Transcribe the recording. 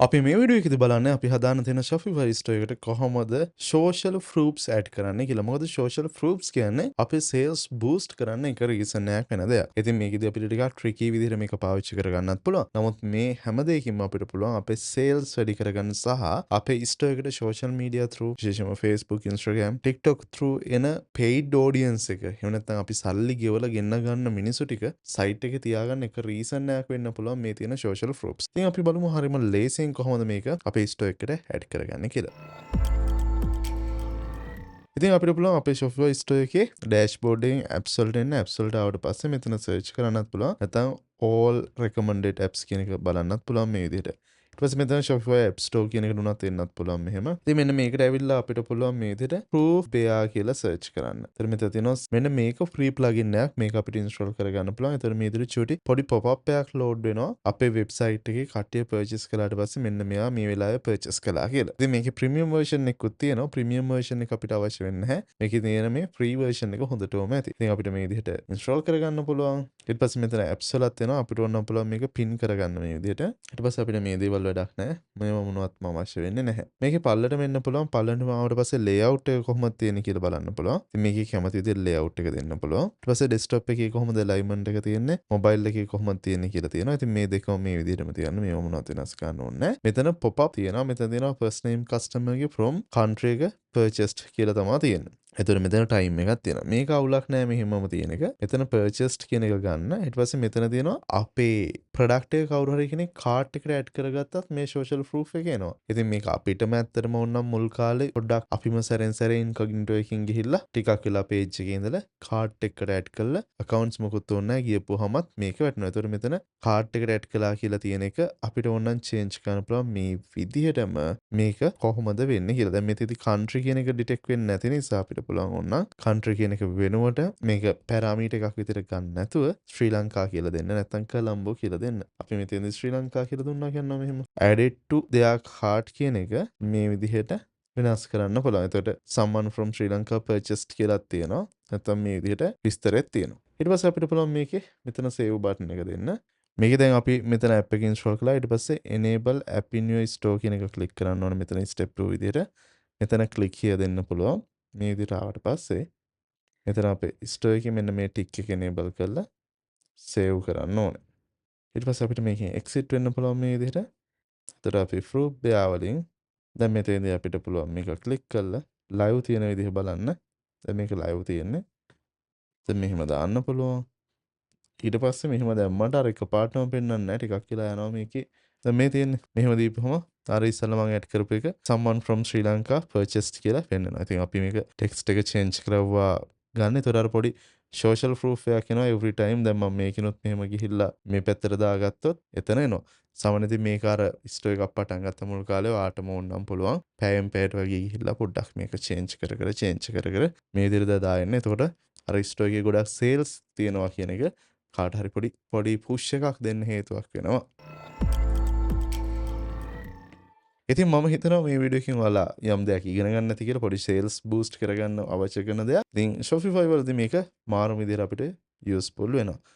අපි මේ වීඩියෝ එකේදී බලන්නේ අපි හදාන තියෙන Shopify store එකට කොහොමද social proofs add කරන්නේ කියලා. මොකද social proofs කියන්නේ අපේ sales boost කරන්න එක reason එකක් වෙන දෙයක්. ඉතින් මේකෙදී අපිට ටිකක් tricky විදිහට මේක පාවිච්චි කරගන්නත් පුළුවන්. නමුත් මේ හැම දෙයකින්ම අපිට පුළුවන් අපේ sales වැඩි කරගන්න සහ අපේ store එකට social media through විශේෂයෙන්ම Facebook, Instagram, TikTok through එන paid audience එක. එහෙම නැත්නම් අපි සල්ලි ගෙවලා ගෙන්න ගන්න මිනිස්සු ටික site එකේ තියාගන්න එක reason එකක් වෙන්න පුළුවන් මේ තියෙන social proofs. ඉතින් අපි බලමු හරියම ලේසියෙන් කොහොමද මේක අපේ store එකට add කරගන්නේ කියලා. ඉතින් අපිට පුළුවන් අපේ Shopify store එකේ dashboard එකෙන් apps වලට එන්න apps වලට ආවට පස්සේ මෙතන search කරන්නත් පුළුවන්. නැත්නම් all recommended apps කියන එක බලන්නත් පුළුවන් මේ විදිහට. ඊට පස්සේ මෙතන Shopify App Store කියන එකට උනත් එන්නත් පුළුවන් මෙහෙම. ඉතින් මෙන්න මේකට ඇවිල්ලා අපිට පුළුවන් මේ විදිහට proof bear කියලා search කරන්න. එතන මෙතන තියෙනවා මෙන්න මේක free plugin එකක්. මේක අපිට install කරගන්න පුළුවන්. එතන මේ විදිහට චුටි පොඩි pop-up එකක් load වෙනවා. අපේ website එකේ කට්ටිය purchase කළාට පස්සේ මෙන්න මෙයා මේ වෙලාවේ purchase කළා කියලා. ඉතින් මේකේ premium version එකකුත් තියෙනවා. premium version එක අපිට අවශ්‍ය වෙන්නේ නැහැ. මේකේ තියෙන මේ free version එක හොඳටම ඇති. ඉතින් අපිට මේ විදිහට install කරගන්න පුළුවන්. ඊට පස්සේ මෙතන apps වලත් එනවා. අපිට ඕන නම් පුළුවන් මේක pin කරගන්න මේ විදිහට. ඊට පස්සේ අපිට මේ දේවල් වැඩක් නැහැ. මේව මොනවත්ම අවශ්‍ය වෙන්නේ නැහැ. මේකේ පල්ලට මෙන්න පුළුවන්. පල්ලටම ආවට පස්සේ layout එක කොහොමද තියෙන්නේ කියලා බලන්න පුළුවන්. ඉතින් මේකේ කැමති විදිහට layout එක දෙන්න පුළුවන්. ඊට පස්සේ desktop එකේ කොහොමද alignment එක තියෙන්නේ, mobile එකේ කොහොමද තියෙන්නේ කියලා තියෙනවා. ඉතින් මේ දෙකම මේ විදිහටම තියන්න. මේව මොනවත් වෙනස් කරන්න ඕනේ නැහැ. මෙතන pop up තියෙනවා. මෙතන තියෙනවා first name customer ගේ from country එක purchased කියලා තමයි තියෙන්නේ. එතකොට මෙතන ටයිම් එකක් තියෙනවා. මේක අවුලක් නෑ මෙහෙමම තියෙන එක. මෙතන purchased කියන එක ගන්න. ඊට පස්සේ මෙතන තියෙනවා අපේ product එක කවුරු හරි කෙනෙක් cart එකට add කරගත්තත් මේ social proof එක එනවා. ඉතින් මේක අපිටම ඇත්තටම ඕනනම් මුල් කාලේ පොඩ්ඩක් අපිම සැරෙන් සැරේ incognito එකකින් ගිහිල්ලා ටිකක් වෙලා page එකේ ඉඳලා cart එකකට add කරලා accounts මොකුත් ඕනේ නෑ ගියපුවාමත් මේක වැටෙනවා. එතකොට මෙතන cart එකට add කළා කියලා තියෙන එක අපිට ඕනනම් change කරන්න පුළුවන් මේ විදිහටම මේක කොහොමද වෙන්නේ කියලා. දැන් මෙතනදී country කියන එක detect වෙන්නේ නැති නිසා අපිට පුළුවන් ඕන country කියන එක වෙනුවට මේක parameter එකක් විදිහට ගන්න නැතුව ශ්‍රී ලංකා කියලා දෙන්න නැත්නම් කොළඹ කියලා දෙන්න. අපි මෙතනදී ශ්‍රී ලංකා කියලා දුන්නා කියනවා මෙහෙම. added to their cart කියන එක මේ විදිහට වෙනස් කරන්න පුළුවන්. එතකොට someone from Sri Lanka purchased කියලා තියෙනවා. නැත්නම් මේ විදිහට විස්තරයක් තියෙනවා. ඊට පස්සේ අපිට පුළුවන් මේකේ මෙතන save button එක දෙන්න. මේක දැන් අපි මෙතන app එක install කළා. ඊට පස්සේ enable app in your store කියන එක click කරන්න ඕනේ මෙතන step 2 විදිහට. මෙතන click here දෙන්න පුළුවන්. මේ විදිහට ආවට පස්සේ මෙතන අපේ store එකේ මෙන්න මේ tick එක enable කරලා save කරන්න ඕනේ. ඊට පස්සේ අපිට මේකෙන් exit වෙන්න පුළුවන් මේ විදිහට. එතකොට අපි proof bear වලින් දැන් මෙතනදී අපිට පුළුවන් මේක click කරලා live තියෙන විදිහ බලන්න. දැන් මේක live තියෙන්නේ. දැන් මෙහෙම දාන්න පුළුවන්. ඊට පස්සේ මෙහෙම දැම්මට අර එකපාරටම පෙන්වන්නේ නැහැ. ටිකක් වෙලා යනවා මේකේ. දැන් මේ තියෙන්නේ. මෙහෙම දීපුවම අර ඉස්සෙල්ලා මම ඇඩ් කරපු එක someone from Sri Lanka purchased කියලා පෙන්වනවා. ඉතින් අපි මේක text එක change කරවුවා ගන්න. ඒතර අර පොඩි social proof එකක් එනවා every time. දැන් මම මේකිනුත් මෙහෙම ගිහිල්ලා මේ පැත්තට දාගත්තොත් එතන එනවා. සාමාන්‍යයෙන් ඉතින් මේක අර store එකක් පටන් ගත්ත මුල් කාලේ ඔයාටම ඕනනම් පුළුවන්. පැයෙන් පැයට වගේ ගිහිල්ලා පොඩ්ඩක් මේක change කර කර මේ විදිහට දාන්න. එතකොට අර store එකේ ගොඩක් sales තියෙනවා කියන එක කාට හරි පොඩි push එකක් දෙන්න හේතුවක් වෙනවා. ඉතින් මම හිතනවා මේ වීඩියෝ එකෙන් ඔයාලා යම් දෙයක් ඉගෙන ගන්න ඇති කියලා පොඩි sales boost කරගන්න අවශ්‍ය කරන දෙයක්. ඉතින් Shopify වලදී මේක මාරු විදිහට අපිට useful වෙනවා.